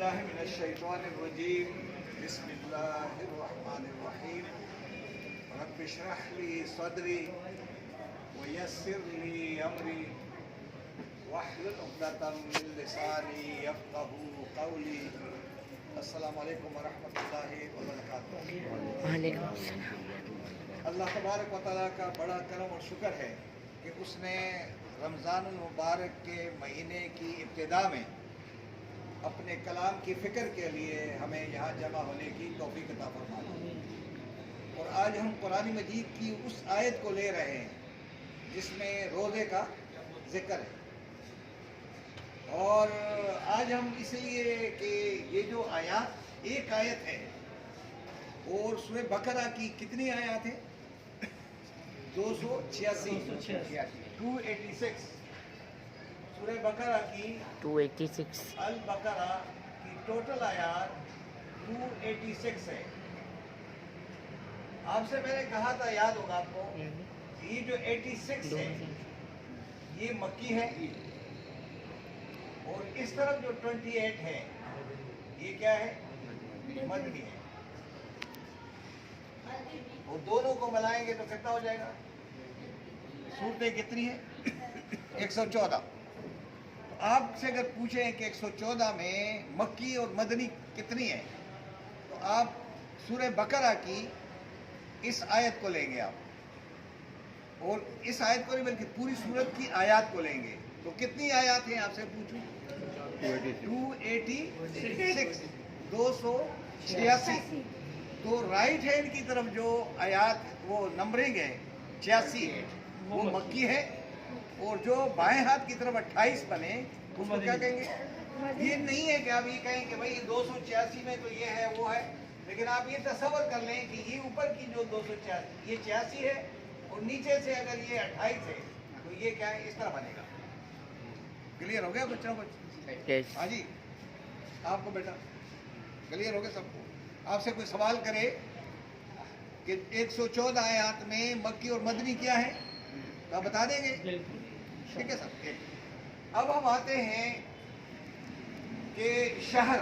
बिस्मिल्लाहिर्रहमानिर्रहीम बिस्मिल्लाहिर्रहमानिर्रहीम रब्बि इश्रह ली सदरी व यस्सिर ली अमरी वहलुल उक़दतम मिन लिसानी यफ़क़हू क़ौली। अस्सलामु अलैकुम व रहमतुल्लाहि व बरकातुहू। वालेकुम अस्सलाम। अल्लाह तबारक व तआला का बड़ा करम और शुक्र है कि उसने रमज़ानुल मुबारक के महीने की इब्तिदा में अपने कलाम की फ़िक्र के लिए हमें यहाँ जमा होने की तौफ़ीक़ अता फरमाई। और आज हम कुरान मजीद की उस आयत को ले रहे हैं जिसमें रोज़े का ज़िक्र है। और आज हम इसलिए कि ये जो आयत एक आयत है और सूरह बकरा की कितनी आयत है? 286 सूरह बकरा की 286 अल बकरा की टोटल आयत 286 है। आपसे मैंने कहा था, याद होगा आपको, ये जो 86 है ये मक्की है और इस तरफ जो 28 है ये क्या है? मदनी है। और दोनों को मिलाएंगे तो कितना हो जाएगा? सूरतें कितनी है? 114। तो आपसे अगर पूछें कि 114 में मक्की और मदनी कितनी है, तो आप सूरह बकरा की इस आयत को लेंगे आप, और इस आयत को नहीं बल्कि पूरी सूरत की आयत को लेंगे। तो कितनी आयत है आपसे पूछूं? 286। तो राइट हैंड की तरफ जो आयत वो नंबरिंग है 86 है, वो मक्की है। और जो बाएं हाथ की तरफ 28 बने उसको क्या कहेंगे? ये नहीं है कि आप ये कहें कि भाई 286 में तो ये है वो है, लेकिन आप ये तसव्वुर कर लें कि ये ऊपर की जो 286 ये 86 है और नीचे से अगर ये 28 है तो ये क्या है? इस तरह बनेगा। क्लियर हो गया बच्चों को? हाँ जी, आपको बेटा क्लियर हो गया सबको? आपसे कोई सवाल करे कि 114 आयत में मक्की और मदनी क्या है तो आप बता देंगे? ठीक है सर। अब हम आते हैं कि शहर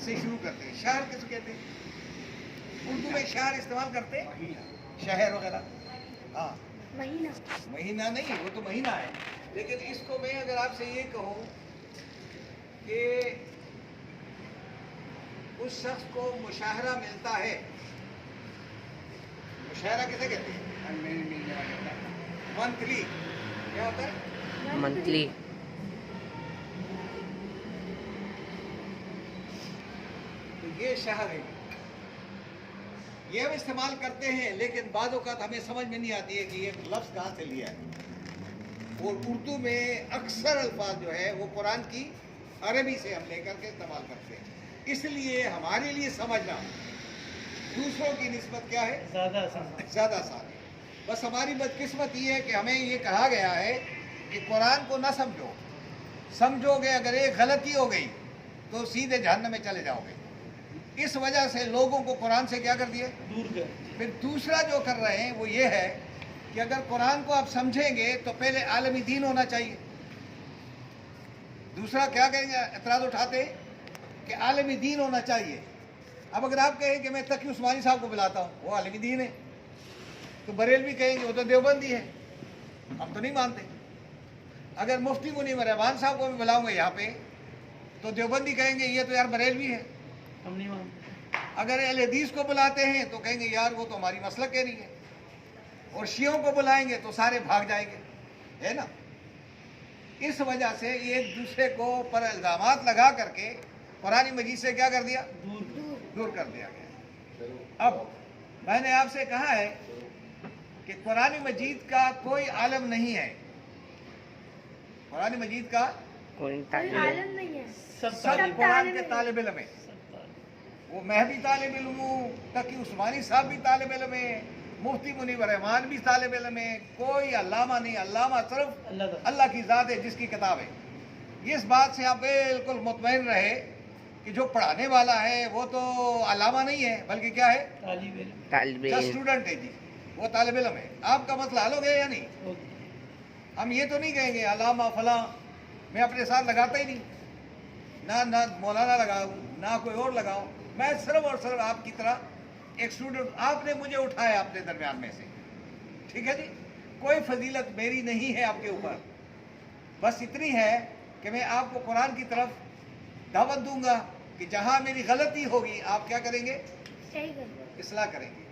से शुरू करते हैं। शहर किसको कहते हैं? उर्दू में शहर इस्तेमाल करते हैं, शहर वगैरह। हाँ, महीना नहीं, वो तो महीना है। लेकिन इसको मैं अगर आपसे ये कहूँ कि उस शख्स को मुशाहरा मिलता है, मुशाहरा किसे कहते हैं? मंथली। क्या होता है? मंथली। तो ये शहर है, ये हम इस्तेमाल करते हैं, लेकिन बाद औक़ात हमें समझ में नहीं आती है कि ये लफ्ज़ कहाँ से लिया है। और उर्दू में अक्सर अल्फाज जो है वो कुरान की अरबी से हम लेकर के इस्तेमाल करते हैं। इसलिए हमारे लिए समझना दूसरों की निस्बत क्या है? ज़्यादा आसान है। बस हमारी बदकिस्मत ये है कि हमें ये कहा गया है कि कुरान को ना समझो, समझोगे अगर एक गलती हो गई तो सीधे जहन्नम में चले जाओगे। इस वजह से लोगों को कुरान से क्या कर दिया? दूर कर। फिर दूसरा जो कर रहे हैं वो ये है कि अगर कुरान को आप समझेंगे तो पहले आलमी दीन होना चाहिए। दूसरा क्या कहेंगे? एतराज़ उठाते हैं कि आलमी दीन होना चाहिए। अब अगर आप कहें कि मैं तकी उस्मानी साहब को बुलाता हूँ, वो आलमी दीन है, तो बरेलवी कहेंगे वो तो देवबंदी है, हम तो नहीं मानते। अगर मुफ्ती मुनीर रहमान साहब को भी बुलाऊंगा यहाँ पे तो देवबंदी कहेंगे ये तो यार बरेलवी है, हम नहीं मानते। अगर अहले हदीस को बुलाते हैं तो कहेंगे यार वो तो हमारी मसलक कह रही है। और शियों को बुलाएंगे तो सारे भाग जाएंगे, है ना? इस वजह से ये एक दूसरे को पर इल्ज़ामात लगा करके कुरान मजीद से क्या कर दिया? दूर कर दिया गया। अब मैंने आपसे कहा है कि कुरान मजीद का कोई आलम नहीं है, कुरान मजीद का कोई आलम नहीं है, सब कुरान के तालिब इल्म है। वो मैं भी तालिब इल्म हूँ, तकी उस्मानी साहब भी तालिब इल्म है, मुफ्ती मुनीर रहमान भी तालिब इल्म है। कोई अल्लामा नहीं, अल्लामा सिर्फ अल्लाह की ज़ात है जिसकी किताब है। इस बात से आप बिल्कुल मुतमईन रहे कि जो पढ़ाने वाला है वो तो अल्लामा नहीं है, बल्कि क्या है? तालिब इल्म, स्टूडेंट है जी, वो तालिब इल्म है। आपका मसला हल हो गया या नहीं? हम ये तो नहीं कहेंगे अल्लामा फला, मैं अपने साथ लगाता ही नहीं। ना मौलाना लगाऊं, ना कोई और लगाऊं। मैं सिर्फ और सिर्फ आपकी तरह एक स्टूडेंट, आपने मुझे उठाया अपने दरमियान में से, ठीक है जी। कोई फजीलत मेरी नहीं है आपके ऊपर, बस इतनी है कि मैं आपको कुरान की तरफ दावत दूंगा कि जहां मेरी गलती होगी आप क्या करेंगे, इस्लाह करेंगे।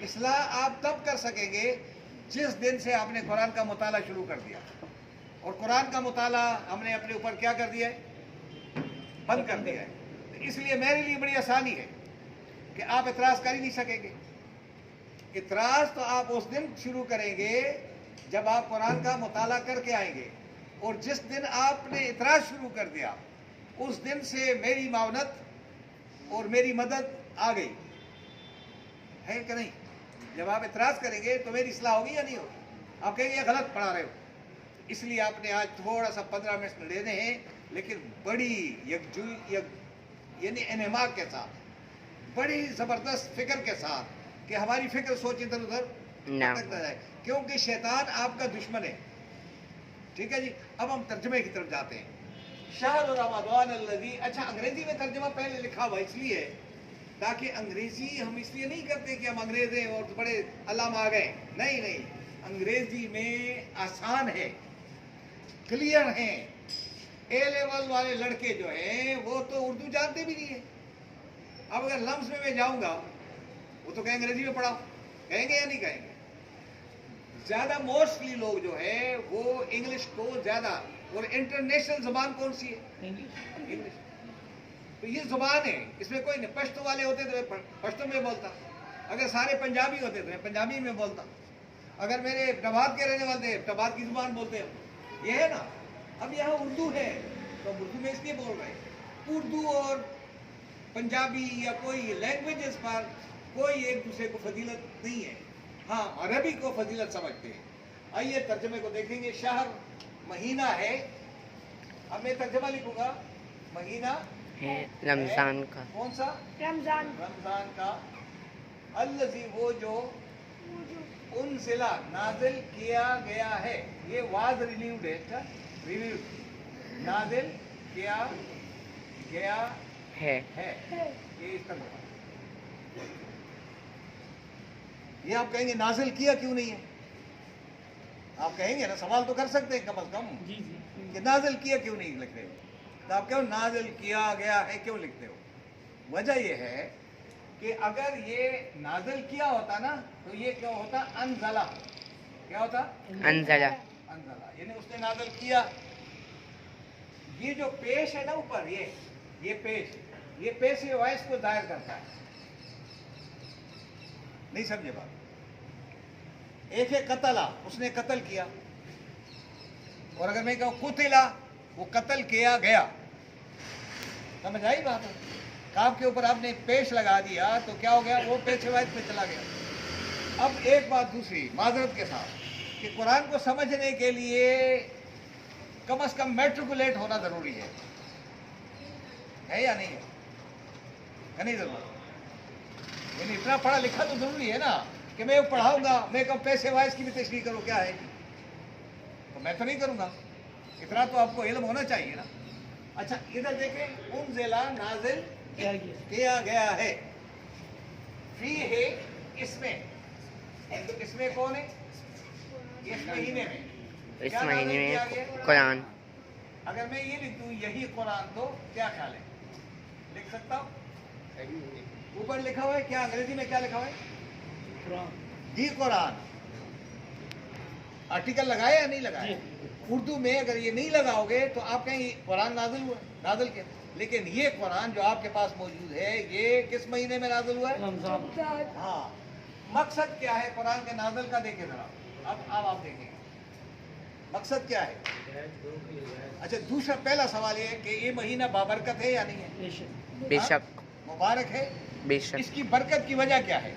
इस्लाह आप तब कर सकेंगे जिस दिन से आपने कुरान का मुताला शुरू कर दिया। और कुरान का मुताला हमने अपने ऊपर क्या कर दिया है, बंद कर दिया है। तो इसलिए मेरे लिए बड़ी आसानी है कि आप इतराज़ कर ही नहीं सकेंगे। इतराज़ तो आप उस दिन शुरू करेंगे जब आप कुरान का मुताला करके आएंगे। और जिस दिन आपने इतराज़ शुरू कर दिया उस दिन से मेरी मावनत और मेरी मदद आ गई है कि नहीं। जब आप इतराज़ करेंगे तो मेरी इस्लाह होगी या नहीं होगी। आप कहेंगे ये गलत पढ़ा रहे हो। इसलिए आपने आज थोड़ा सा 15 मिनट लेने हैं, लेकिन बड़ी यानी इन्हमा के साथ, बड़ी ज़बरदस्त फिक्र के साथ कि हमारी फिक्र सोच इधर उधर भटक ना जाए, क्योंकि शैतान आपका दुश्मन है। ठीक है जी। अब हम तर्जमे की तरफ जाते हैं। शहर रमज़ान अल्लज़ी, अच्छा अंग्रेजी में तर्जमा पहले लिखा हुआ इसलिए ताकि अंग्रेजी हम इसलिए नहीं करते कि हम अंग्रेज हैं और बड़े अल्लाह आ गए, नहीं नहीं, अंग्रेजी में आसान है, क्लियर है। ए लेवल वाले लड़के जो हैं वो तो उर्दू जानते भी नहीं है। अब अगर लम्स में मैं जाऊंगा वो तो कहेंगे अंग्रेजी में पढ़ाओ, कहेंगे या नहीं कहेंगे। ज्यादा मोस्टली लोग जो है वो इंग्लिश को ज्यादा, और इंटरनेशनल जबान कौन सी है, इंग्लिश। तो ये जुबान है, इसमें कोई नहीं। पश्तो वाले होते तो मैं पश्तो में बोलता, अगर सारे पंजाबी होते तो मैं पंजाबी में बोलता, अगर मेरे नवाब के रहने वाले नवाब की जुबान बोलते हैं, ये है ना। अब यहाँ उर्दू है तो उर्दू में इसलिए बोल रहे हैं। उर्दू और पंजाबी या कोई लैंग्वेजेस पर कोई एक दूसरे को फजीलत नहीं है। हाँ, अरबी को फजीलत समझते हैं। आइए तर्जमे को देखेंगे। शहर महीना है, अब मैं तर्जमा लिखूंगा, महीना है रमजान का। कौन सा, रमजान का। अल्लज़ी, वो जो, उनज़िला, नाजिल किया गया है। ये वाज रिलीव्ड है, रिलीव्ड, नाजिल किया गया है। ये इस तरह ये आप कहेंगे नाजिल किया क्यों नहीं है, आप कहेंगे ना, सवाल तो कर सकते हैं कम अज कम कि नाजिल किया क्यों नहीं लिख रहे हो। तो आप क्यों नाजिल किया गया है क्यों लिखते हो। वजह यह है कि अगर ये नाजिल किया होता ना तो ये क्या होता, अनज़ला। क्या होता, अनज़ला, अनज़ला, यानी उसने नाजिल किया। ये जो पेश है ना ऊपर, ये पेश वॉइस को जाहिर करता है। नहीं समझे बात। एक है कतला, उसने कत्ल किया, और अगर मैं कहूँ कुतिला, वो कत्ल किया गया। समझ आई बात है। काफ के ऊपर आपने पेश लगा दिया तो क्या हो गया, वो पेश वाइज पे चला गया। अब एक बात दूसरी माजरत के साथ कि कुरान को समझने के लिए कम से कम मैट्रिकुलेट होना जरूरी है या नहीं है, नहीं जरूरी। यानी इतना पढ़ा लिखा तो जरूरी है ना कि मैं पढ़ाऊंगा, मैं कहूँ पैसे वाइज की भी तशरीह करो, क्या है, तो मैं तो नहीं करूंगा। इतना तो आपको इल्म होना चाहिए ना। अच्छा इधर देखें, उनज़िला, नाजिल किया गया है। फी है इसमें कौन है, इस महीने में, इस महीने में कुरान। अगर मैं ये लिख दूं यही कुरान, तो क्या ख्याल है, लिख सकता हूँ। ऊपर लिखा हुआ है क्या, अंग्रेजी में क्या लिखा हुआ है, जी कुरान। आर्टिकल लगाया या नहीं लगाया। उर्दू में अगर ये नहीं लगाओगे तो आप कहेंगे कुरान नाजिल हुआ, नाजिल के। लेकिन ये कुरान जो आपके पास मौजूद है ये किस महीने में नाजिल हुआ है, रमजान। हाँ, मकसद क्या है कुरान के नाजिल का, देखें जरा। अब आप देखेंगे मकसद क्या है। अच्छा दूसरा, पहला सवाल ये है कि ये महीना बाबरकत है या नहीं है। बेशक, मुबारक है, बेशक। इसकी बरकत की वजह क्या है,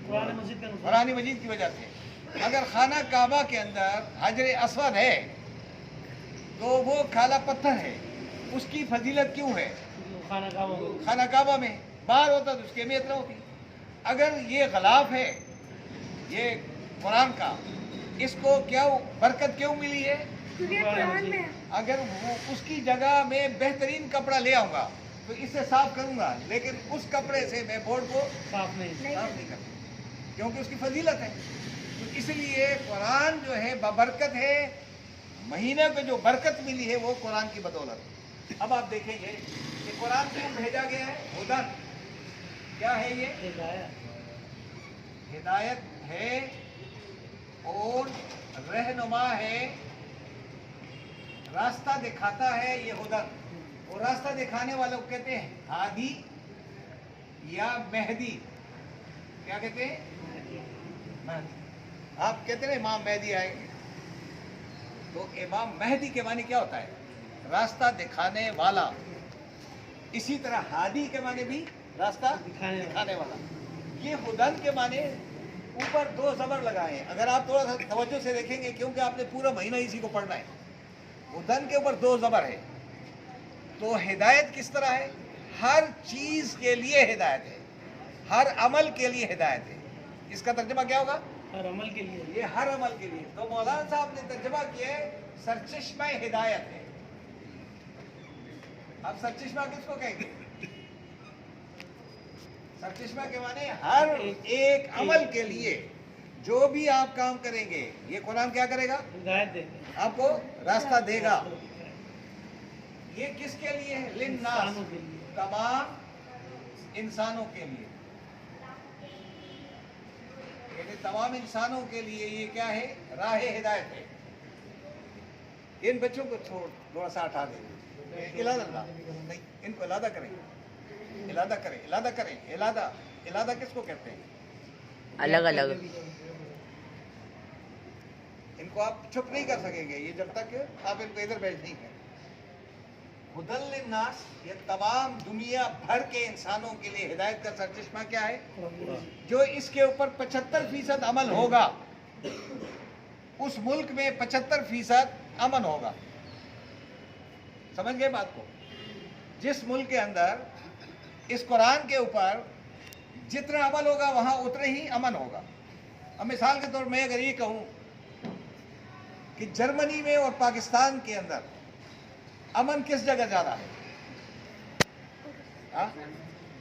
कुरान मजीद की वजह से। अगर खाना काबा के अंदर हजर अस्वद है तो वो काला पत्थर है, उसकी फजीलत क्यों है, खाना काबा में। बाहर होता तो उसकी अहमियत न होती। अगर ये गलाफ है ये कुरान का, इसको क्या बरकत क्यों मिली है, अगर वो उसकी जगह में बेहतरीन कपड़ा ले आऊंगा तो इससे साफ करूंगा, लेकिन उस कपड़े से मैं बोर्ड को साफ नहीं करता, क्योंकि उसकी फजीलत है। तो इसलिए कुरान जो है बबरकत है, महीने को जो बरकत मिली है वो कुरान की बदौलत। अब आप देखेंगे कि कुरान क्यों भेजा गया है? हुदन, क्या है ये? हिदायत है और रहनुमा है, रास्ता दिखाता है ये हुदन। और रास्ता दिखाने वालों को कहते हैं हादी या मेहदी। क्या कहते हैं? मेहदी। आप कहते हैं इमाम मेहदी आएंगे, तो इमाम मेहदी के माने क्या होता है? रास्ता दिखाने वाला। इसी तरह हादी के माने भी रास्ता दिखाने वाला। ये हुदन के माने ऊपर दो जबर लगाए हैं। अगर आप थोड़ा सा तवज्जो से देखेंगे, क्योंकि आपने पूरा महीना इसी को पढ़ना है, हुदन के ऊपर दो जबर है। तो हिदायत किस तरह है? हर चीज के लिए हिदायत है, हर अमल के लिए हिदायत है। इसका तर्जुमा क्या होगा? हर अमल के लिए। ये हर अमल के लिए। तो मौलाना साहब ने तर्जुमा किया है सरचश्मा हिदायत है। अब सरचश्मा किसको कहेंगे? सरचश्मा के माने हर एक अमल के लिए जो भी आप काम करेंगे, ये कुरान क्या करेगा? हिदायत देगा, आपको रास्ता देगा। ये किसके लिए है? लिन्नास, तमाम इंसानों के लिए। यानी तमाम इंसानों के लिए ये क्या है? राह हिदायत है। इन बच्चों को थोड़ा सा हटा दें, इलादा नहीं, इनको इलादा करें, इलादा करें, इलादा करें, इलादा। इलादा किसको कहते हैं? अलग अलग। इनको आप चुप नहीं कर सकेंगे ये जब तक आप इनको इधर भेज नहीं करें। हुदल लिन्नास, ये तमाम दुनिया भर के इंसानों के लिए हिदायत का सरचश्मा क्या है? जो इसके ऊपर 75% अमल होगा, उस मुल्क में 75% अमन होगा। समझ गए बात को? जिस मुल्क के अंदर इस कुरान के ऊपर जितना अमल होगा वहां उतने ही अमन होगा। अब मिसाल के तौर में अगर ये कहूं कि जर्मनी में और पाकिस्तान के अंदर अमन किस जगह ज्यादा है?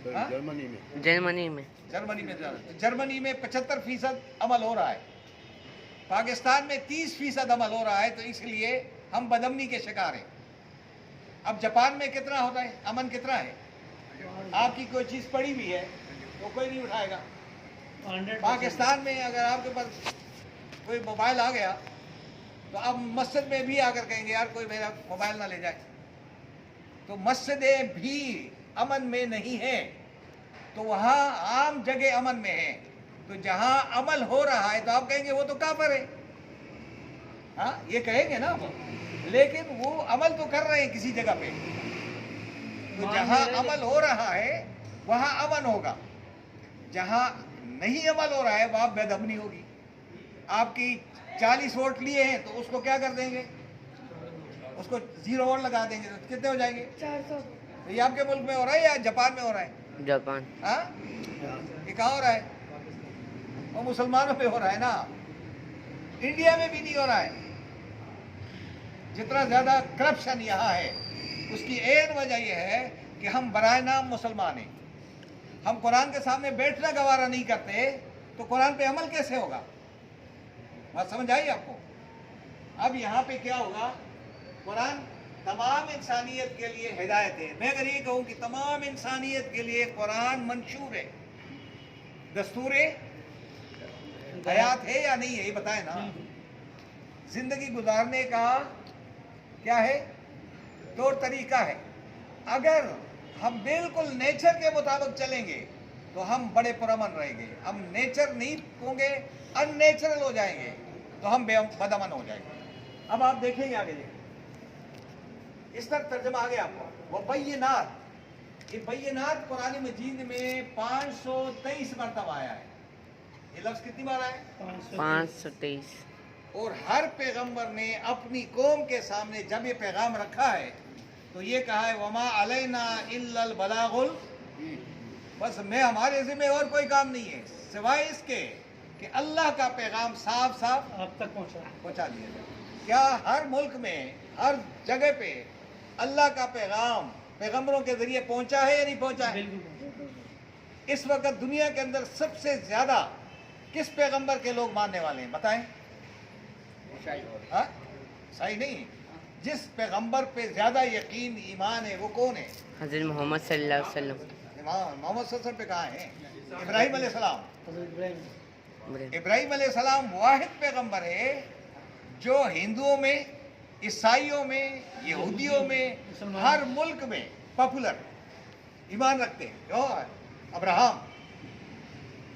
जर्मनी में जर्मनी में ज्यादा। तो जर्मनी में 75% अमल हो रहा है, पाकिस्तान में 30% अमल हो रहा है। तो इसलिए हम बदअमनी के शिकार हैं। अब जापान में कितना होता है अमन? कितना है? आपकी कोई चीज पड़ी भी है तो कोई नहीं उठाएगा। पाकिस्तान में अगर आपके पास कोई मोबाइल आ गया तो आप मस्जिद में भी आकर कहेंगे यार कोई मेरा मोबाइल ना ले जाए। तो मस्जिदें भी अमन में नहीं है, तो वहाँ आम जगह अमन में है। तो जहाँ अमल हो रहा है तो आप कहेंगे वो तो काफिर है, हाँ ये कहेंगे ना वो, लेकिन वो अमल तो कर रहे हैं किसी जगह पे। तो जहाँ अमल हो रहा है वहाँ अमन होगा, जहाँ नहीं अमल हो रहा है वहाँ बेदमनी होगी। आपकी 40 वोट लिए हैं तो उसको क्या कर देंगे? उसको 0 वोट लगा देंगे तो कितने हो जाएंगे? 400। तो ये आपके मुल्क में हो रहा है या जापान में हो रहा है? जापान। हाँ, ये कहाँ हो रहा है? वो मुसलमानों पे हो रहा है ना, इंडिया में भी नहीं हो रहा है। जितना ज्यादा करप्शन यहाँ है उसकी एक वजह यह है कि हम बराए नाम मुसलमान हैं। हम कुरान के सामने बैठना गवारा नहीं करते, तो कुरान पे अमल कैसे होगा? बात समझ आई आपको? अब यहाँ पे क्या होगा? कुरान तमाम इंसानियत के लिए हिदायत है। मैं अगर ये कहूँ कि तमाम इंसानियत के लिए कुरान मंशूर है, दस्तूर हयात है या नहीं है, ये बताए ना। जिंदगी गुजारने का क्या है? तौर तरीका है। अगर हम बिल्कुल नेचर के मुताबिक चलेंगे तो हम बड़े पुरअमन रहेंगे। हम नेचर नहीं होंगे, अननेचुरल हो जाएंगे, तो हम बदअमन हो जाएंगे। अब आप देखेंगे आगे, देखें इस तरह तर्जमा आ गया आपको। वो बय्यनात, ये बय्यनात कुरान मजीद में 523 मरतबा आया है। ये लफ्ज कितनी बार आया है? 523। और हर पैगंबर ने अपनी कौम के सामने जब ये पैगाम रखा है तो ये कहा है वमा अलैना इल्लल बलागुल, बस मैं हमारे जिम्मे और कोई काम नहीं है सिवाय इसके कि अल्लाह का पैगाम साफ साफ आप तक पहुंचा दिया जाए। क्या हर मुल्क में हर जगह पे अल्लाह का पैगाम पैगंबरों के जरिए पहुंचा है या नहीं पहुंचा है? बिल्कुल। इस वक्त दुनिया के अंदर सबसे ज्यादा किस पैगंबर के लोग मानने वाले हैं बताएं? हाँ, सही नहीं। जिस पैगंबर पे ज्यादा यकीन ईमान है वो कौन है? हज़रत मोहम्मद सल्लल्लाहु अलैहि वसल्लम। मोहम्मद सल्लल्लाहु अलैहि वसल्लम पे कहाँ है? इब्राहिम अलैहिस्सलाम। हज़रत इब्राहिम। इब्राहिम अलैहिस्सलाम वाहिद पैगंबर है जो हिंदुओं में, ईसाइयों में, यहूदियों में, हर मुल्क में पॉपुलर ईमान रखते हैं। और Abraham,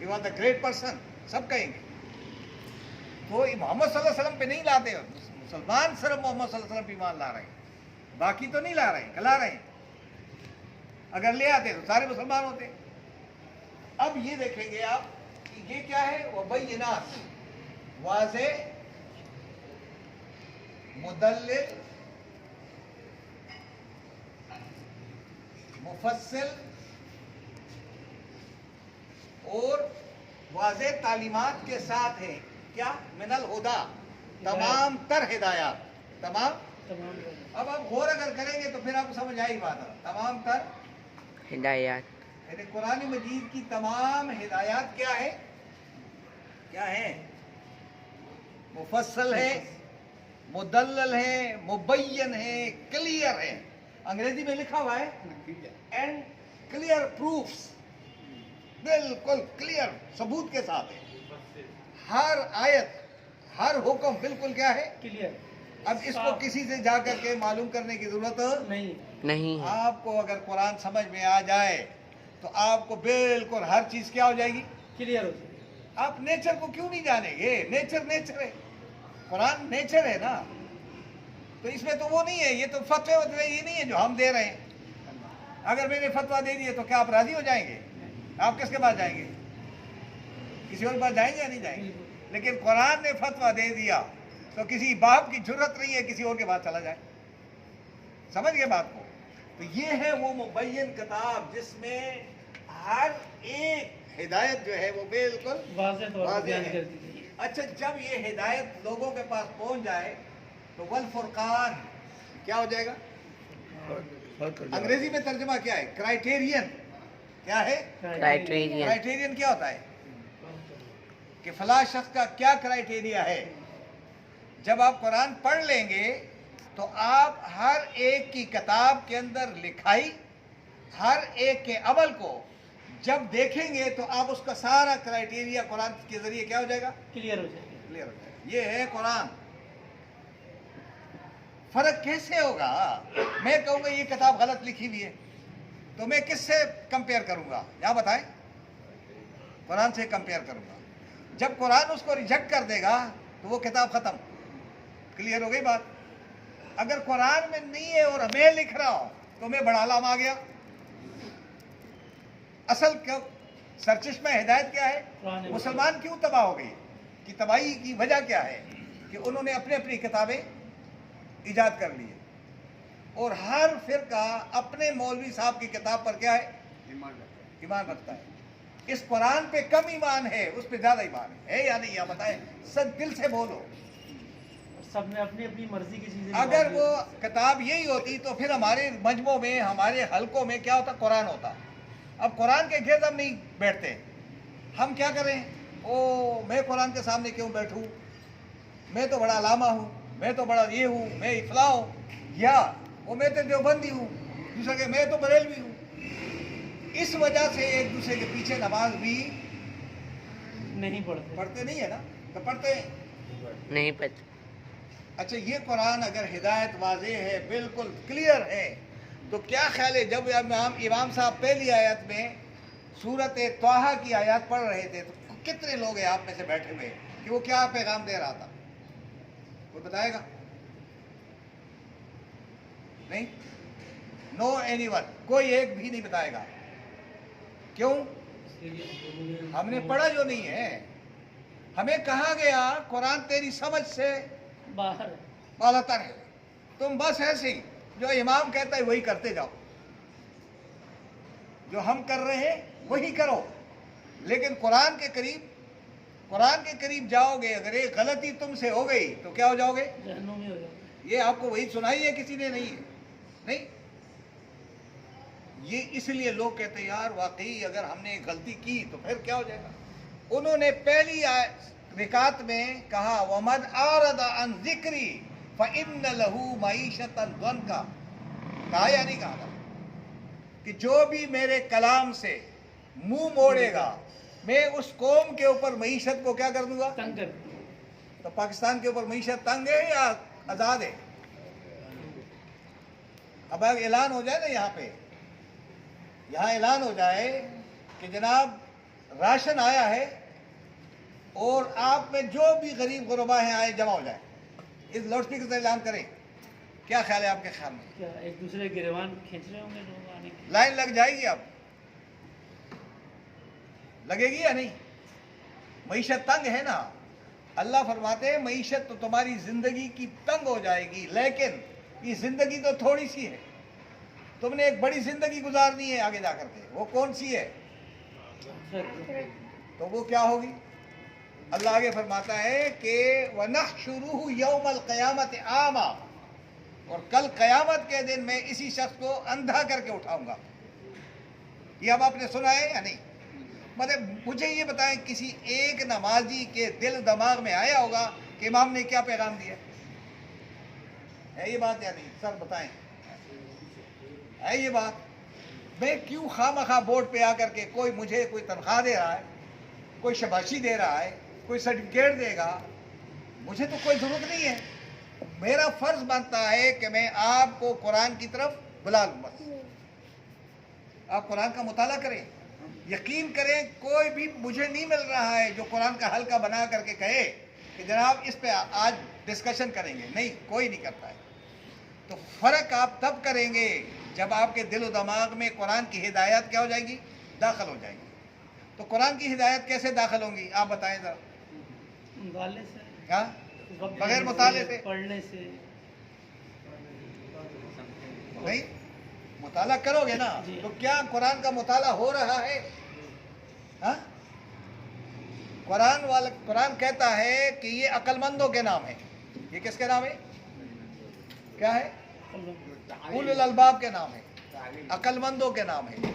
he was the great person, सब कहेंगे। तो मोहम्मद सल्लल्लाहु अलैहि वसल्लम पे नहीं लाते हो। मुसलमान सिर्फ मोहम्मद सल्लल्लाहु अलैहि वसल्लम पे ईमान ला रहे हैं, बाकी तो नहीं ला रहे हैं, कला रहे हैं। अगर ले आते तो सारे मुसलमान होते। अब ये देखेंगे आप कि ये क्या है? वो बैयिनात, वाज़े, मुदल्लिल, मुफस्सिल और वाज़े तालीमात के साथ है। क्या? मिनल हुदा, तमाम तर हिदायत, तमाम। अब आप गौर अगर करेंगे तो फिर आपको समझ आई बात है। तमाम तर हिदायत। यानी कुरान मजीद की तमाम हिदायत क्या है? क्या है? मुफस्सल है, मुदल्लल है, मुबय्यन है, क्लियर है। अंग्रेजी में लिखा हुआ है एंड क्लियर प्रूफ्स, बिल्कुल क्लियर सबूत के साथ है। हर आयत, हर हुक्म बिल्कुल क्या है? क्लियर। अब इसको किसी से जाकर के मालूम करने की जरूरत नहीं। आपको अगर कुरान समझ में आ जाए तो आपको बिल्कुल हर चीज क्या हो जाएगी? क्लियर हो जाएगी। आप नेचर को क्यों नहीं जानेंगे? नेचर नेचर है, कुरान नेचर है ना। तो इसमें तो वो नहीं है, ये तो फतवे वतवे ये नहीं है जो हम दे रहे हैं। अगर मैंने फतवा दे दिया तो क्या आप राजी हो जाएंगे? आप किसके पास जाएंगे? किसी और के पास जाएंगे या नहीं जाएंगे? लेकिन कुरान ने फतवा दे दिया तो किसी बाप की जरूरत नहीं है किसी और के पास चला जाए। समझ गए बात को? तो ये है वो मुबय्यन किताब जिसमें हर एक हिदायत जो है वो बिल्कुल वाज़ेह तौर पर वाज़ेह बयान है। कर दी गई है। अच्छा, जब ये हिदायत लोगों के पास पहुंच जाए तो वल फुरकान क्या हो जाएगा? अंग्रेजी में तर्जुमा क्या है? क्राइटेरियन। क्या है? क्राइटेरियन। क्राइटेरियन क्या होता है? कि फला शख्स का क्या क्राइटेरिया है। जब आप कुरान पढ़ लेंगे तो आप हर एक की किताब के अंदर लिखाई, हर एक के अमल को जब देखेंगे तो आप उसका सारा क्राइटेरिया कुरान के जरिए क्या हो जाएगा? क्लियर हो जाएगी। क्लियर हो जाएगा। ये है कुरान। फर्क कैसे होगा? मैं कहूँगा ये किताब गलत लिखी हुई है तो मैं किससे कंपेयर करूँगा? यहाँ बताएं। कुरान से कंपेयर करूँगा। जब कुरान उसको रिजेक्ट कर देगा तो वो किताब खत्म। क्लियर हो गई बात? अगर कुरान में नहीं है और मैं लिख रहा हूं तो मैं बड़ा आलम आ गया। असल क्यों सरचिश में हिदायत क्या है? मुसलमान क्यों तबाह हो गई? कि तबाही की वजह क्या है? कि उन्होंने अपनी अपनी किताबें इजाद कर ली है और हर फिरका अपने मौलवी साहब की किताब पर क्या है? ईमान रखता है। इस कुरान पे कम ईमान है, उस पे ज्यादा ईमान है या नहीं? आप बताएं, सब दिल से बोलो। सब ने अपनी अपनी मर्जी की चीजें। अगर वो किताब यही होती तो फिर हमारे मजमों में, हमारे हलकों में क्या होता? कुरान होता। अब कुरान के गिर्द हम नहीं बैठते। हम क्या करें? ओ, मैं कुरान के सामने क्यों बैठूं? मैं तो बड़ा अलामा हूँ, मैं तो बड़ा ये हूँ, मैं इफला हूँ, या वो मैं तो देवबंदी हूँ, दूसरा के मैं तो बरेलवी हूँ। इस वजह से एक दूसरे के पीछे नमाज भी नहीं पढ़ते नहीं है ना? तो पढ़ते हैं नहीं पता। अच्छा, ये कुरान अगर हिदायत वाज़ेह है, बिल्कुल क्लियर है, तो क्या ख्याल है जब इमाम साहब पहली आयत में सूरत तौहा की आयत पढ़ रहे थे तो कितने लोग हैं आप में से बैठे हुए कि वो क्या पैगाम दे रहा था? कोई बताएगा? नहीं? नो एनीवन, कोई एक भी नहीं बताएगा। क्यों? हमने पढ़ा जो नहीं है। हमें कहा गया कुरान तेरी समझ से बालातर है, तुम बस ऐसे ही जो इमाम कहता है वही करते जाओ, जो हम कर रहे हैं वही करो। लेकिन कुरान के करीब जाओगे, अगर एक गलती तुमसे हो गई तो क्या हो जाओगे? ये आपको वही सुनाई है, किसी ने नहीं है? नहीं। ये इसलिए लोग कहते हैं यार वाकई अगर हमने गलती की तो फिर क्या हो जाएगा। उन्होंने पहली रिकात में कहा वमन आरद अन जिक्री फइन्न लहू मईशतन दंका, कहा या नहीं कहा कि जो भी मेरे कलाम से मुंह मोड़ेगा मैं उस कौम के ऊपर मईशत को क्या कर दूंगा, तंग कर। तो पाकिस्तान के ऊपर मईशत तंग है या आज़ाद है? अब ऐलान हो जाए ना, यहाँ ऐलान हो जाए कि जनाब राशन आया है और आप में जो भी गरीब गुरबा हैं आए जमा हो जाए, इस लाउडस्पीकर से ऐलान करें, क्या ख्याल है आपके ख्याल में? क्या एक दूसरे गिरवान खींच रहे होंगे लोग आने की? लाइन लग जाएगी, अब लगेगी या नहीं? मईशत तंग है ना। अल्लाह फरमाते हैं मईशत तो तुम्हारी जिंदगी की तंग हो जाएगी, लेकिन ये जिंदगी तो थोड़ी सी है, तुमने एक बड़ी जिंदगी गुजारनी है आगे जाकर के। वो कौन सी है? तो वो क्या होगी? अल्लाह आगे फरमाता है कि वनहशुरुहु यौमल क़यामत आमा, और कल क़यामत के दिन मैं इसी शख्स को अंधा करके उठाऊंगा। ये अब आपने सुना है या नहीं? मतलब मुझे ये बताएं, किसी एक नमाजी के दिल दिमाग में आया होगा कि इमाम ने क्या पैगाम दिया है? ये बात या नहीं? सर बताएं, है ये बात? मैं क्यों खामखा बोर्ड पे आकर के कोई मुझे कोई तनख्वाह दे रहा है, कोई शबाशी दे रहा है, कोई सर्टिफिकेट देगा, मुझे तो कोई ज़रूरत नहीं है। मेरा फ़र्ज़ बनता है कि मैं आपको कुरान की तरफ बुला लूँ। बस आप कुरान का मुताला करें, यकीन करें कोई भी मुझे नहीं मिल रहा है जो कुरान का हल्का बना करके कहे कि जनाब इस पे आज डिस्कशन करेंगे, नहीं, कोई नहीं करता है। तो फ़र्क आप तब करेंगे जब आपके दिल और दिमाग में कुरान की हिदायत क्या हो जाएगी, दाखिल हो जाएगी। तो कुरान की हिदायत कैसे दाखिल होंगी आप बताएं ज़रा? मुताले से, हाँ, बगैर मुताले से, पढ़ने से नहीं, मुताला करोगे ना। तो क्या कुरान का मुताला हो रहा है? हाँ, कुरान कहता है कि ये अक्लमंदों के नाम है। ये किसके नाम है? क्या है? उलुल अलबाब के नाम है, अक्लमंदों के नाम है।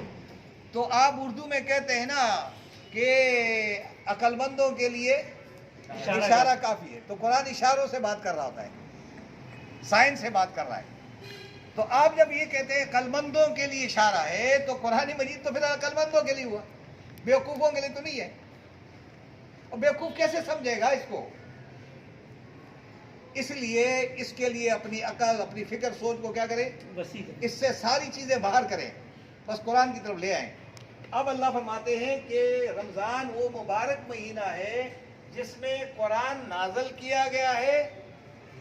तो आप उर्दू में कहते हैं ना कि अक्लमंदों के लिए इशारा काफ़ी है, तो कुरान इशारों से बात कर रहा होता है, साइंस से बात कर रहा है। तो आप जब ये कहते हैं अक्लमंदों के लिए इशारा है, तो कुरान मजीद तो फिर अक्लमंदों के लिए हुआ, बेवकूफ़ों के लिए तो नहीं है। और बेवकूफ़ कैसे समझेगा इसको? इसलिए इसके लिए अपनी अकल, अपनी फिक्र, सोच को क्या करें, इससे सारी चीज़ें बाहर करें, बस कुरान की तरफ ले आएँ। अब अल्लाह फरमाते हैं कि रमज़ान वो मुबारक महीना है जिसमें कुरान नाज़िल किया गया है।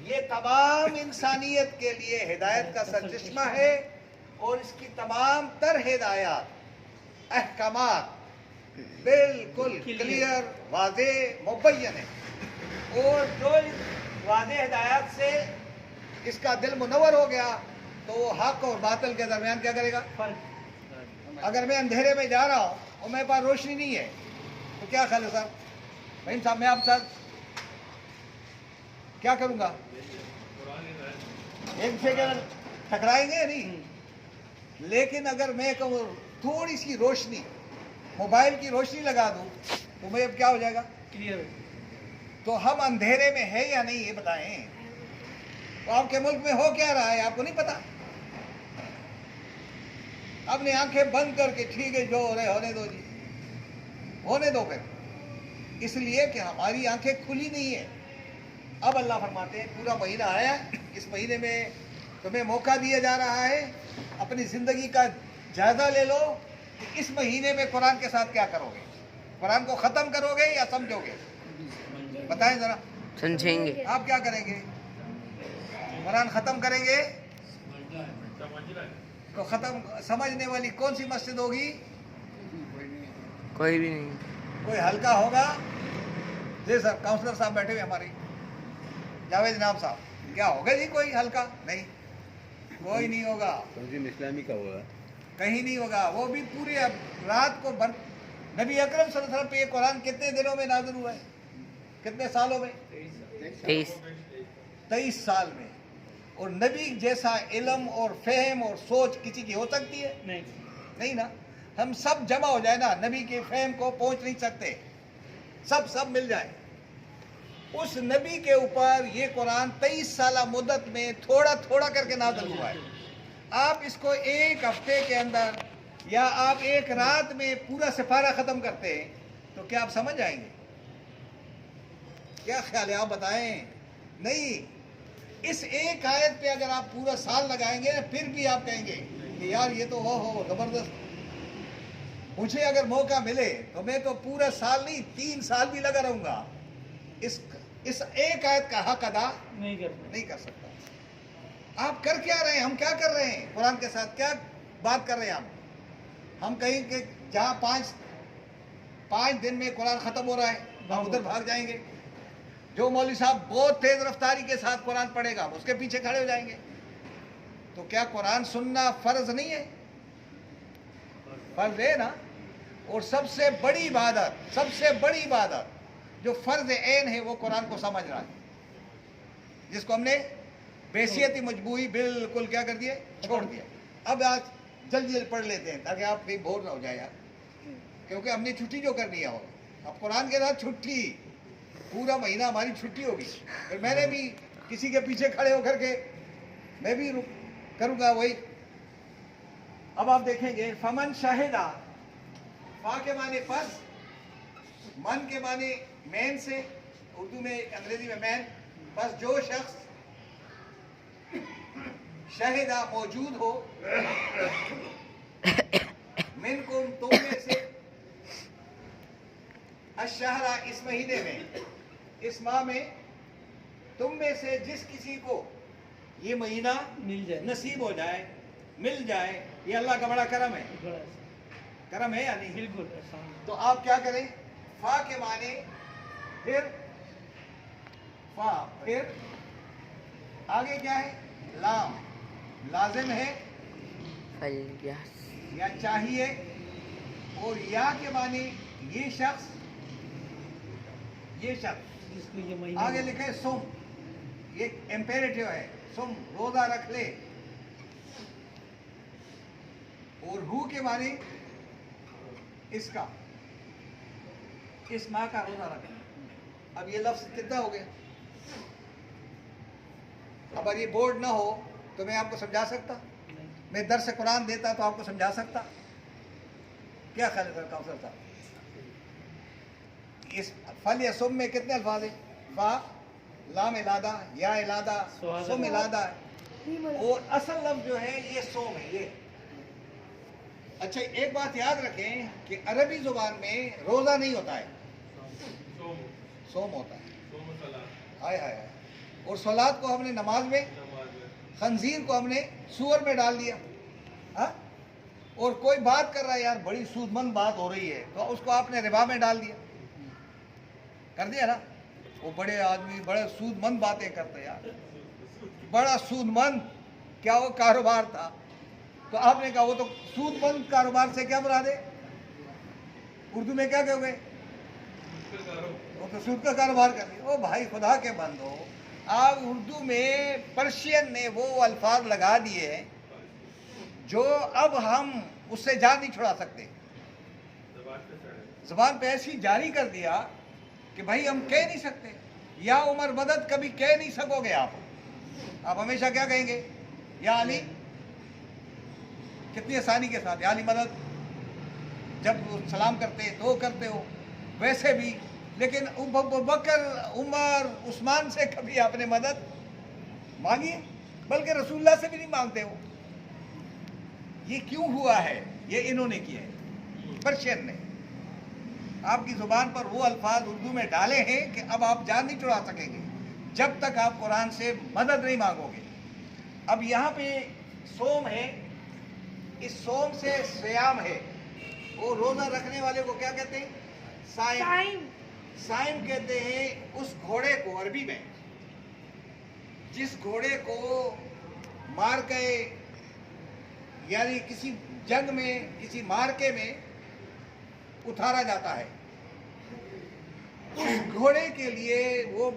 ये तमाम इंसानियत के लिए हिदायत का सरचश्मा है और इसकी तमाम तर हिदायत, अहकामात बिल्कुल क्लियर, वाज़े, मुबय्यन है। और जो वाज़े हिदायत से इसका दिल मुनव्वर हो गया तो वो हक और बातिल के दरमियान क्या करेगा? अगर मैं अंधेरे में जा रहा हूँ और मेरे पास रोशनी नहीं है तो क्या ख्याल है सर? भाई साहब, मैं आप साथ क्या करूँगा? एक से क्या टकराएंगे नहीं। लेकिन अगर मैं कहूँ थोड़ी सी रोशनी, मोबाइल की रोशनी लगा दूँ तो मैं अब क्या हो जाएगा? क्लियर। तो हम अंधेरे में है या नहीं ये बताएं। तो आपके मुल्क में हो क्या रहा है आपको नहीं पता? अपनी आंखें बंद करके ठीक है जो हो रहे होने दो जी, होने दो फिर, इसलिए कि हमारी आंखें खुली नहीं है। अब अल्लाह फरमाते हैं पूरा महीना आया, इस महीने में तुम्हें मौका दिया जा रहा है, अपनी ज़िंदगी का जायज़ा ले लो कि इस महीने में कुरान के साथ क्या करोगे। कुरान को ख़त्म करोगे या समझोगे? बताएं ज़रा, समझेंगे। आप क्या करेंगे? कुरान ख़त्म करेंगे तो ख़त्म समझने वाली कौन सी मस्जिद होगी? कोई भी नहीं। कोई हल्का होगा? जी सर, काउंसलर साहब बैठे हुए हमारे, जावेद नाम साहब, क्या होगा जी कोई हल्का? नहीं, कोई नहीं होगा। इस्लामी का होगा, कहीं नहीं होगा। वो भी पूरी रात को नबी अकरम सल्लल्लाहु अलैहि वसल्लम पे ये कुरान कितने दिनों में नाज़िल हुआ है? कितने सालों में? 23 23 साल में। और नबी जैसा इल्म और फहम और सोच किसी की हो सकती है? नहीं। नहीं ना। हम सब जमा हो जाए ना, नबी के फहम को पहुंच नहीं सकते। सब मिल जाए। उस नबी के ऊपर ये कुरान 23 साल मुद्दत में थोड़ा थोड़ा करके नाज़िल हुआ है। आप इसको एक हफ्ते के अंदर या आप एक रात में पूरा सिपारा ख़त्म करते हैं तो क्या आप समझ आएंगे? क्या ख्याल है, आप बताएं। नहीं, इस एक आयत पे अगर आप पूरा साल लगाएंगे फिर भी आप कहेंगे कि यार ये तो हो ज़बरदस्त। मुझे अगर मौका मिले तो मैं तो पूरा साल नहीं 3 साल भी लगा रहूंगा। इस एक आयत का हक अदा नहीं कर सकता। आप कर क्या रहे हैं? हम क्या कर रहे हैं? कुरान के साथ क्या बात कर रहे हैं? हम कहीं कि जहाँ 5 दिन में कुरान ख़त्म हो रहा है हम उधर भाग जाएंगे। जो मौलवी साहब बहुत तेज रफ्तारी के साथ कुरान पढ़ेगा उसके पीछे खड़े हो जाएंगे। तो क्या कुरान सुनना फर्ज नहीं है? फर्ज है ना। और सबसे बड़ी इबादत जो फर्ज ऐन है वो कुरान को समझना है, जिसको हमने बेसियती मजबूरी बिल्कुल क्या कर दिए, छोड़ दिया। अब आज जल्दी पढ़ लेते हैं ताकि आप कहीं बोर ना हो जाए यार, क्योंकि हमने छुट्टी जो करनी है अब कुरान के साथ छुट्टी, पूरा महीना हमारी छुट्टी होगी। फिर मैंने भी किसी के पीछे खड़े होकर के मैं भी करूँगा वही। अब आप देखेंगे फमन शाहिदा, फा के माने फस, मन के माने मैन से, उर्दू में अंग्रेजी में मैन, बस जो शख्स शाहिदा मौजूद हो, मिनकुम तुम में से, अशहरा इस महीने में, इस माह में, तुम में से जिस किसी को ये महीना मिल जाए, नसीब हो जाए, मिल जाए, ये अल्लाह का बड़ा करम है। करम है या नहीं? बिल्कुल। तो आप क्या करें? फा के माने फिर फा, फिर आगे क्या है? लाम, लाजिम है फलयस या चाहिए। और या के माने ये शख्स जिसको ये महीना आगे लिखे है सुम, ये इम्पेरेटिव है, सुम रोजा रख ले। और हु के माने इसका, इस माह का रोजा रखना। अब ये लफ्ज कितना हो गया? अगर ये बोर्ड ना हो तो मैं आपको समझा सकता? मैं दर्स कुरान देता तो आपको समझा सकता? क्या ख्याल है सर काउंसलर साहब? इस फल या सुम में कितने अल्फाज है? फा, लाम इलादा, या इलादा, सुम इलादा है। और असल लफ्ज जो है ये सोम है ये। अच्छा, एक बात याद रखें कि अरबी जुबान में रोजा नहीं होता है, सोम होता है। हाय हाय हाय। और सलात को हमने नमाज में, खंजीर को हमने सूअर में डाल दिया। हाँ? और कोई बात कर रहा है यार बड़ी सूदमंद बात हो रही है तो उसको आपने रिबा में डाल दिया, कर दिया ना। वो बड़े आदमी बड़े सूदमंद बातें करते यार, बड़ा सूदमंद, क्या वो कारोबार था? तो आपने कहा वो तो सूदमंद कारोबार से क्या मुराद है? उर्दू में क्या कहोगे? वो तो सूद का कारोबार कर दिया। ओ भाई खुदा के बंदो, आप उर्दू में पर्शियन ने वो अल्फाज लगा दिए जो अब हम उससे जान नहीं छुड़ा सकते। ज़बान पे ऐसी जारी कर दिया कि भाई हम कह नहीं सकते। या उमर मदद कभी कह नहीं सकोगे आप हमेशा क्या कहेंगे? या अली, कितनी आसानी के साथ या अली मदद, जब सलाम करते तो करते हो वैसे भी। लेकिन बकर, उमर, उस्मान से कभी आपने मदद मांगी है? बल्कि रसूलुल्लाह से भी नहीं मांगते हो। ये क्यों हुआ है? ये इन्होंने किया है, पर्शियन ने। आपकी जुबान पर वो अल्फाज उर्दू में डाले हैं कि अब आप जान नहीं छुड़ा सकेंगे जब तक आप कुरान से मदद नहीं मांगोगे। अब यहाँ पे सोम है, इस सोम से सयाम है। वो रोजा रखने वाले को क्या कहते हैं? साइम। साइम कहते हैं उस घोड़े को अरबी में जिस घोड़े को मार के, यानी किसी जंग में, किसी मार्के में उतारा जाता है। उस घोड़े के लिए वो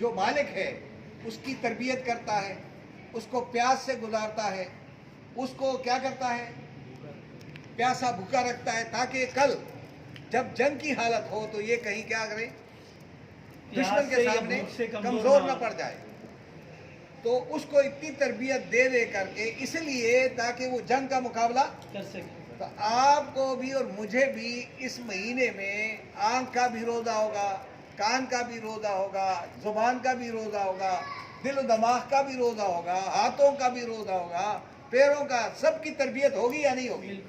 जो मालिक है उसकी तरबियत करता है, उसको प्यास से गुजारता है, उसको क्या करता है, प्यासा भूखा रखता है, ताकि कल जब जंग की हालत हो तो ये कहीं क्या करे, दुश्मन के सामने कमजोर न पड़ जाए। तो उसको इतनी तरबियत दे दे करके, इसलिए ताकि वो जंग का मुकाबला कर सके। तो आपको भी और मुझे भी इस महीने में आंख का भी रोज़ा होगा, कान का भी रोज़ा होगा, जुबान का भी रोज़ा होगा, दिल और दिमाग का भी रोज़ा होगा, हाथों का भी रोज़ा होगा, पैरों का, सब की तरबियत होगी या नहीं होगी।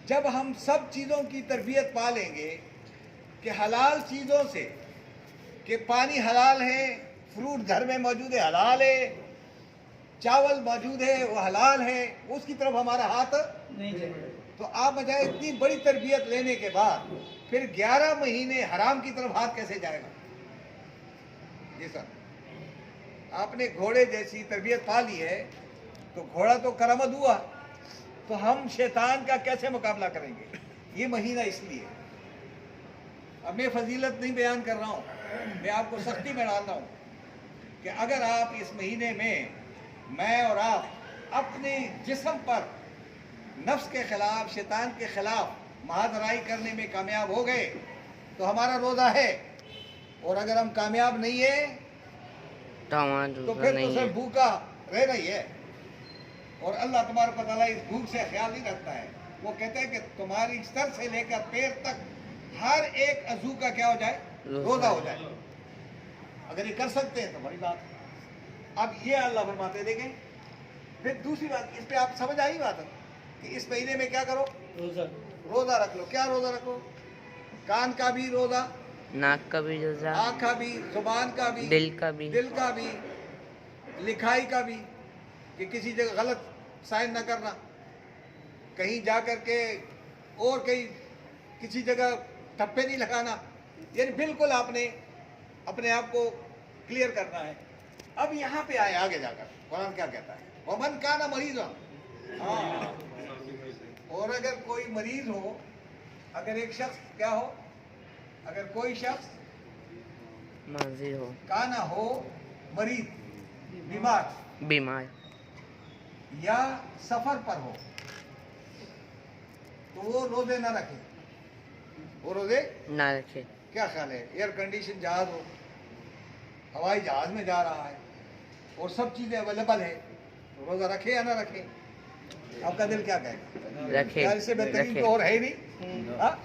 जब हम सब चीज़ों की तरबियत पा लेंगे कि हलाल चीज़ों से, कि पानी हलाल है, फ्रूट घर में मौजूद है हलाल है, चावल मौजूद है वो हलाल है, उसकी तरफ हमारा हाथ नहीं जाए। तो आप बजाय इतनी बड़ी तरबियत लेने के बाद फिर 11 महीने हराम की तरफ हाथ कैसे जाएगा। जी सर, आपने घोड़े जैसी तरबियत पा ली है तो घोड़ा तो करामद हुआ, तो हम शैतान का कैसे मुकाबला करेंगे। ये महीना इसलिए, अब मैं फजीलत नहीं बयान कर रहा हूँ, मैं आपको सख्ती में डाल रहा हूँ कि अगर आप इस महीने में, मैं और आप अपने जिस्म पर नफ्स के खिलाफ, शैतान के खिलाफ महादराई करने में कामयाब हो गए तो हमारा रोज़ा है, और अगर हम कामयाब नहीं है तो हमारा तो रोज़ा फिर तो नहीं सिर्फ है। भूखा रह रही है। और अल्लाह तबारक व तआला इस भूख से ख्याल नहीं रखता है। वो कहते हैं कि तुम्हारी सर से लेकर पैर तक हर एक अज़ू का क्या हो जाए, रोज़ा हो जाए। अगर ये कर सकते हैं तो बड़ी बात है। अब ये अल्लाह फरमाते देखें। फिर दूसरी बात, इस पे आप समझ आई बात कि इस महीने में क्या करो, रोजा रोज़ा रख लो। क्या रोज़ा रखो, कान का भी रोज़ा, नाक का भी रोज़ा, आँख का भी, जुबान का भी, दिल का भी, लिखाई का भी, कि किसी जगह गलत साइन न करना, कहीं जा कर के और कहीं किसी जगह ठप्पे नहीं लगाना, यानी बिल्कुल आपने अपने आप को क्लियर करना है। अब यहाँ पे आए आगे जाकर कुरान क्या कहता है, वमन काना मरीज़ा। हाँ, और अगर कोई मरीज हो, अगर एक शख्स क्या हो, अगर कोई शख्स माजिर हो, काना हो मरीज, बीमार, बीमार, या सफर पर हो, तो वो रोजे ना रखे। वो रोजे ना रखे। क्या ख्याल है, एयर कंडीशन जहाज हो, हवाई जहाज में जा रहा है और सब चीजें अवेलेबल है, तो रोजा रखे या ना रखे। आपका दिल क्या कहेगा, रखे, यार इससे बेहतरीन रखे। तो और है ही नहीं। हाँ?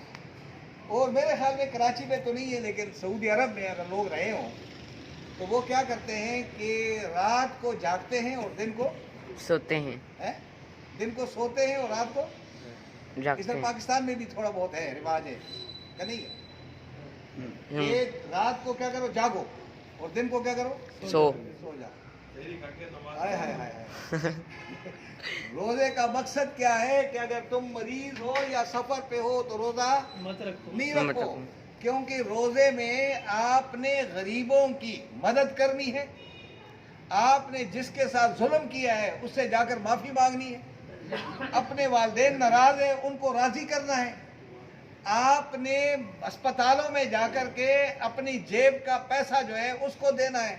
और मेरे ख्याल में कराची में तो नहीं है, लेकिन सऊदी अरब में अगर लोग रहे हों तो वो क्या करते हैं कि रात को जागते हैं और दिन को सोते हैं, दिन को सोते हैं और रात को जागते इधर हैं। पाकिस्तान में भी थोड़ा बहुत है, रिवाज है क्या नहीं है? हम्म, रात को क्या करो, जागो, और दिन को क्या करो, सो जा। हाय हाय हाय हाय। रोजे का मकसद क्या है कि अगर तुम मरीज हो या सफर पे हो तो रोजा मत रखो। नहीं मत रखो, रखो। क्योंकि रोजे में आपने गरीबों की मदद करनी है, आपने जिसके साथ जुल्म किया है उससे जाकर माफी मांगनी है, अपने वालिदैन नाराज है उनको राजी करना है, आपने अस्पतालों में जाकर के अपनी जेब का पैसा जो है उसको देना है।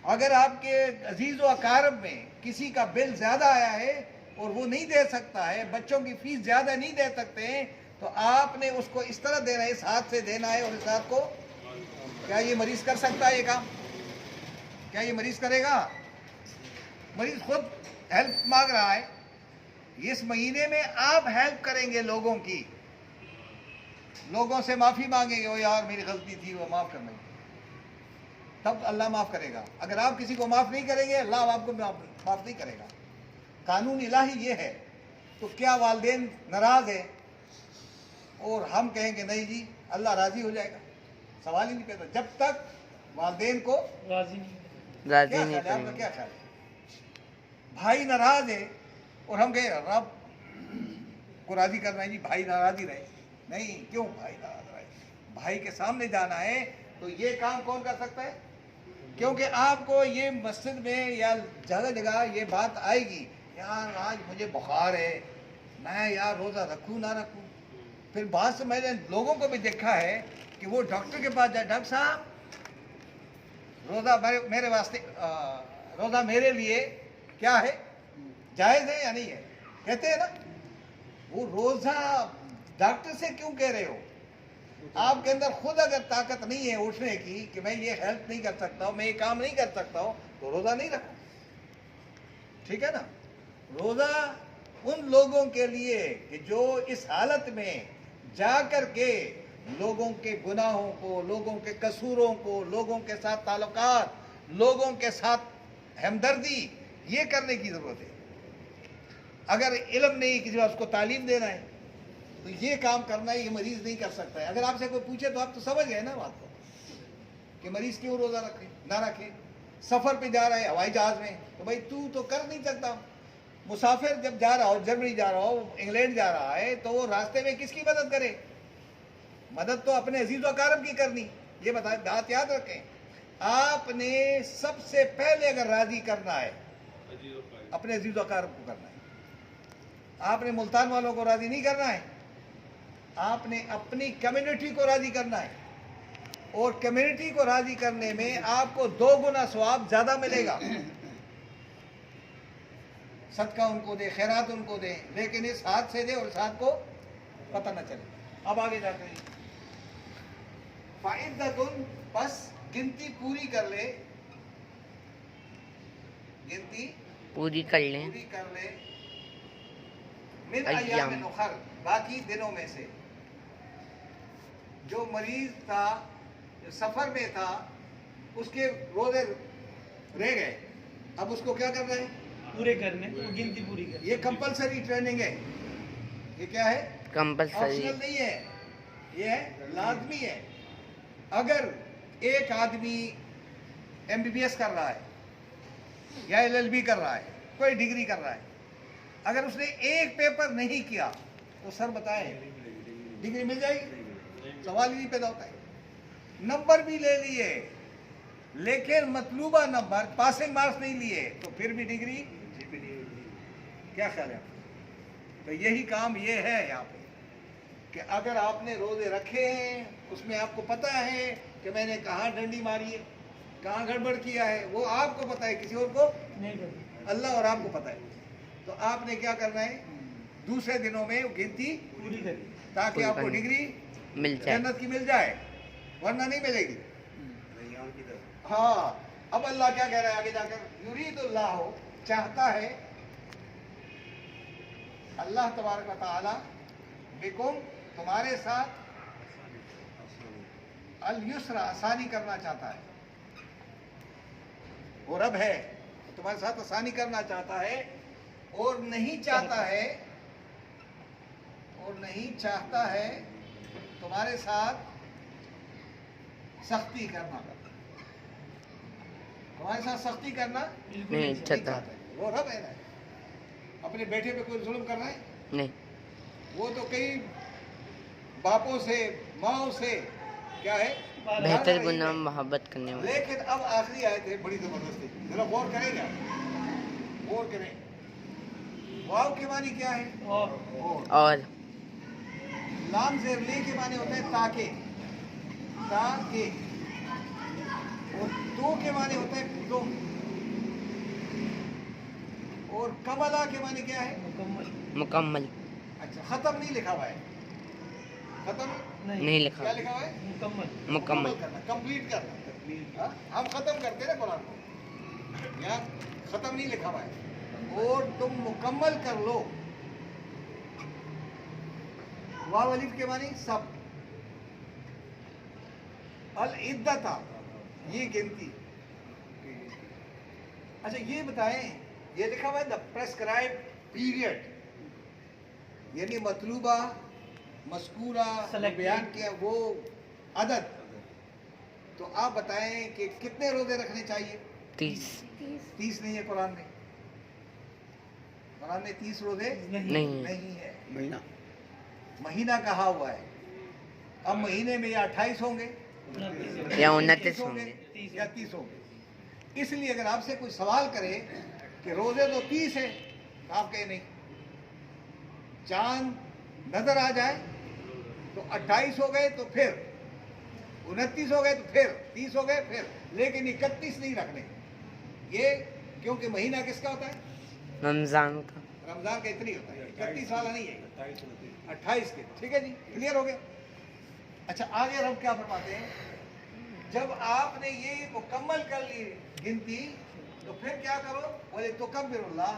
अगर आपके अजीज व अकारब में किसी का बिल ज्यादा आया है और वो नहीं दे सकता है, बच्चों की फीस ज्यादा नहीं दे सकते हैं, तो आपने उसको इस तरह देना है, इस हाथ से देना है और इस हाथ को। क्या ये मरीज कर सकता है ये काम? क्या ये मरीज करेगा? मरीज खुद हेल्प मांग रहा है। इस महीने में आप हेल्प करेंगे लोगों की, लोगों से माफी मांगेंगे, ओ यार मेरी गलती थी, वो माफ करना, तब अल्लाह माफ करेगा। अगर आप किसी को माफ नहीं करेंगे, अल्लाह आपको माफ नहीं करेगा। कानून इलाही ये है। तो क्या वालिदैन नाराज है और हम कहेंगे नहीं जी अल्लाह राजी हो जाएगा? सवाल ही नहीं पैदा जब तक वालिदैन को राजी नहीं। राजी क्या नहीं ख्याल है आपका, करेंगे। क्या ख्याल है? भाई नाराज है और हम कहें रब को राजी करना है जी, भाई नाराज ही रहे। नहीं, क्यों भाई नाराज रहे? भाई के सामने जाना है तो ये काम कौन कर सकता है? क्योंकि आपको ये मस्जिद में या जगह जगह ये बात आएगी, यार आज मुझे बुखार है, मैं यार रोज़ा रखूँ ना रखूँ। फिर बाद से मैंने लोगों को भी देखा है कि वो डॉक्टर के पास जाए, डॉक्टर साहब रोज़ा मेरे वास्ते रोजा मेरे लिए क्या है, जायज है या नहीं है? कहते हैं ना, वो रोजा डॉक्टर से क्यों कह रहे हो? आपके अंदर खुद अगर ताकत नहीं है उठने की कि मैं ये हेल्प नहीं कर सकता हूं, मैं ये काम नहीं कर सकता हूं, तो रोजा नहीं रखो। ठीक है ना? रोजा उन लोगों के लिए कि जो इस हालत में जा कर के लोगों के गुनाहों को, लोगों के कसूरों को, लोगों के साथ ताल्लुकात, लोगों के साथ हमदर्दी, ये करने की जरूरत है। अगर इल्म नहीं, किसी उसको तालीम देना है, तो ये काम करना है, ये मरीज नहीं कर सकता है। अगर आपसे कोई पूछे तो आप तो समझ गए ना बात को कि मरीज क्यों रोजा रखे ना रखे। सफर पे जा रहा है हवाई जहाज में, तो भाई तू तो कर नहीं सकता। मुसाफिर जब जा रहा हो, जर्मनी जा रहा हो, इंग्लैंड जा रहा है, तो वो रास्ते में किसकी मदद करे? मदद तो अपने अजीज व अकारब की करनी। ये बताए, बात याद रखें, आपने सबसे पहले अगर राजी करना है अपने अजीज व अकारब को करना है। आपने मुल्तान वालों को राजी नहीं करना है, आपने अपनी कम्युनिटी को राजी करना है। और कम्युनिटी को राजी करने में आपको 2 गुना सवाब ज्यादा मिलेगा। सदका उनको दे, खैरात उनको दे, लेकिन इस हाथ से दे और इस हाथ को पता न चले। अब आगे जाते हैं, फाइदतुन, बस गिनती पूरी कर ले, गिनती पूरी कर लें। पूरी कर ले, मिन अय्याम। अय्यामिन उखर, बाकी दिनों में से। जो मरीज था, जो सफर में था, उसके रोजे रह गए, अब उसको क्या करना है? पूरे करने, वो गिनती पूरी करने। ये कंपलसरी ट्रेनिंग है। ये क्या है? कंपलसरी। ऑप्शनल नहीं है, ये है लाजमी है। अगर एक आदमी MBBS कर रहा है या LLB कर रहा है, कोई डिग्री कर रहा है, अगर उसने एक पेपर नहीं किया तो सर बताए डिग्री मिल जाएगी? सवाल ही नहीं पैदा होता है। नंबर भी ले लिए लेकिन मतलूबा नंबर, पासिंग मार्क्स नहीं लिए, तो फिर भी डिग्री? क्या ख्याल है? तो यही काम ये है यहाँ पे कि अगर आपने रोजे रखे हैं, उसमें आपको पता है कि मैंने कहाँ डंडी मारी है, कहाँ गड़बड़ किया है, वो आपको पता है, किसी और को नहीं करते। अल्लाह और आपको पता है। तो आपने क्या करना है? दूसरे दिनों में गिनती पूरी करनी। ताकि पूरी आपको करनी। डिग्री मिल जाए। जन्नत की मिल जाए, वरना नहीं मिलेगी। हाँ, अब अल्लाह क्या कह रहा है आगे जाकर? युरीदुल्लाह, चाहता है अल्लाह तबारक व तआला, बिकुम, तुम्हारे साथ, अल युस्रा, आसानी करना चाहता है। वो रब है, तुम्हारे साथ आसानी करना चाहता है, और नहीं चाहता है, और नहीं चाहता है तुम्हारे साथ सख्ती करना। तुम्हारे साथ सख्ती करना बिल्कुल नहीं नहीं चाहता। चाहता है। वो रब है ना, अपने बेटे पे कोई जुल्म कर रहा है? नहीं। वो तो कई बापों से, माओ से क्या है, बेहतर गुनाह मोहब्बत करने वाले। लेकिन अब आखिरी आयत है बड़ी जबरदस्ती, जरा गौर करेंगे, गौर करें। वाव के मानी क्या है? और लाम ज़ेर ले के माने होते हैं ताके, ताके। और दो के माने होते हैं तुम, और कमला के माने क्या है? मुकम्मल मुकम्मल। अच्छा, खत्म नहीं लिखा हुआ है, खत्म नहीं लिखा। क्या लिखा हुआ है? मुकम्मल। मुकम्मल। करना, कंप्लीट करना। हाँ? हम खत्म करते हैं ना कुरान को, यहाँ खत्म नहीं लिखा हुआ है। और तुम मुकम्मल कर लो। वाव अलिफ के मानी सब, अल इद्दता, ये गिनती। अच्छा ये बताएं, ये लिखा हुआ है द प्रेस्क्राइब पीरियड, यानी मतलूबा, मस्कूरा, Selected. बयान किया वो अदद। तो आप बताएं कि कितने रोजे रखने चाहिए? 30। 30 नहीं है कुरान में। कुरान में 30 रोजे नहीं। नहीं है। महीना कहा हुआ है। अब महीने में या 28 होंगे या 29 होंगे। या 30 होंगे। इसलिए अगर आपसे कोई सवाल करे कि रोजे तो 30 है, तो आप कहें नहीं, चांद नजर आ जाए तो 28 हो गए, तो फिर 29 हो गए, तो फिर 30 हो गए, फिर, लेकिन 31 नहीं रखने। ये क्योंकि महीना किसका होता है? रमजान का। रमजान का इतनी होता है, 31 वाला नहीं है, 28 के। ठीक है जी, क्लियर हो गया। अच्छा, आगे रब क्या फरमाते हैं? जब आपने ये मुकम्मल कर ली गिनती, तो फिर क्या करो? बोले तो कब्बिरुल्लाह।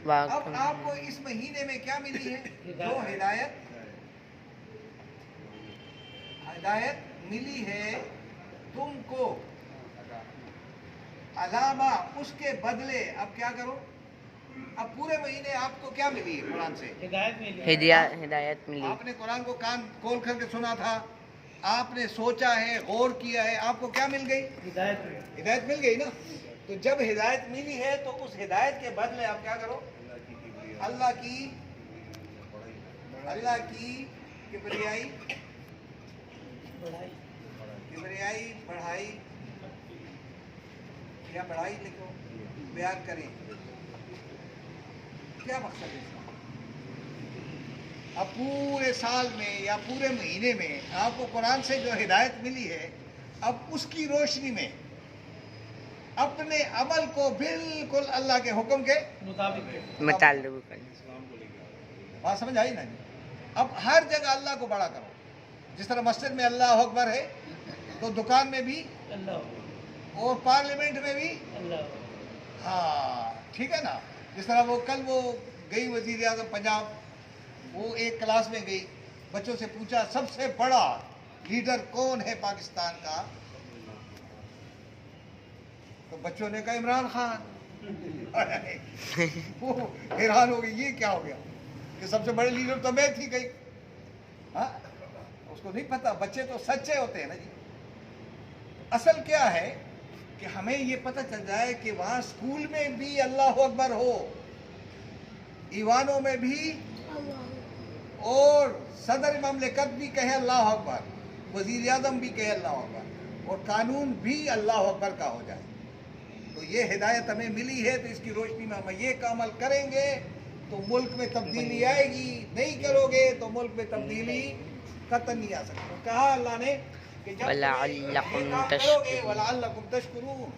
अब आपको इस महीने में क्या मिली है? जो हिदायत मिली है तुमको, अलावा उसके बदले अब क्या करो? अब पूरे महीने आपको क्या मिली है कुरान से? हिदायत मिली। हिदायत मिली। आपने कुरान को कान खोल करके सुना था, आपने सोचा है, गौर किया है, आपको क्या मिल गई? हिदायत मिल गई ना। तो जब हिदायत मिली है तो उस हिदायत के बदले आप क्या करो? अल्लाह की किबरियाई बढ़ाई या बढ़ाई लिखो, बयान करें। क्या मकसद है इसका? अब पूरे साल में या पूरे महीने में आपको कुरान से जो हिदायत मिली है, अब उसकी रोशनी में अपने अमल को बिल्कुल अल्लाह के हुक्म के मुताबिक करना। बात समझ आई ना? अब हर जगह अल्लाह को बड़ा करो। जिस तरह मस्जिद में अल्लाह अकबर है, तो दुकान में भी और पार्लियामेंट में भी। हाँ, ठीक है ना। जिस तरह वो कल वो गई वजीर आजम पंजाब, वो एक क्लास में गई, बच्चों से पूछा सबसे बड़ा लीडर कौन है पाकिस्तान का? तो बच्चों ने कहा इमरान खान। वो हैरान हो गई, ये क्या हो गया कि सबसे बड़े लीडर तो मैं थी गई। हाँ, उसको नहीं पता, बच्चे तो सच्चे होते हैं ना जी। असल क्या है कि हमें ये पता चल जाए कि वहां स्कूल में भी अल्लाह अकबर हो, ईवानों में भी, और सदर ममलिकत भी कहे अल्लाह अकबर, वजीर आजम भी कहे अल्लाह अकबर, और कानून भी अल्लाह अकबर का हो जाए। तो ये हिदायत हमें मिली है, तो इसकी रोशनी में हम ये अमल करेंगे तो मुल्क में तब्दीली आएगी, नहीं करोगे तो मुल्क में तब्दीली कतई नहीं आ सकती। कहा अल्लाह ने कि जब करोगे वलअल्लकुम तशकुरून,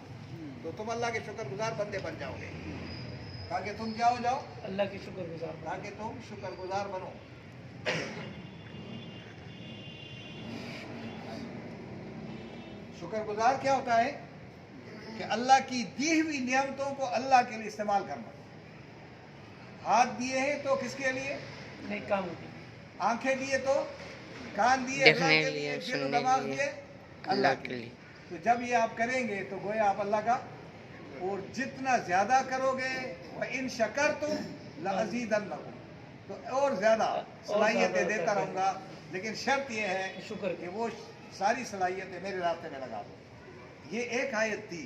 तो तुम अल्लाह के शुक्रगुजार बंदे बन जाओगे। कहा कि तुम क्या हो जाओ? अल्लाह के शुक्रगुजार। कहा कि तुम शुक्रगुजार बनो। शुक्रगुजार क्या होता है? कि अल्लाह की दी हुई नियमतों को अल्लाह के लिए इस्तेमाल करना। हाथ दिए हैं तो किसके लिए? नहीं, काम होती। आंखें दिए तो, कान दिए देखने के लिए, सुनने दिमाग के लिए, दिए अल्लाह के लिए। तो जब ये आप करेंगे तो गोया आप अल्लाह का, और जितना ज्यादा करोगे वह इन शकर तुम लअज़ीदन्नकुम, तो और ज्यादा सलाहियतें देता रहूंगा। लेकिन शर्त यह है शुक्र कि वो सारी सलाहियतें मेरे रास्ते में लगा दो। ये एक आयत थी।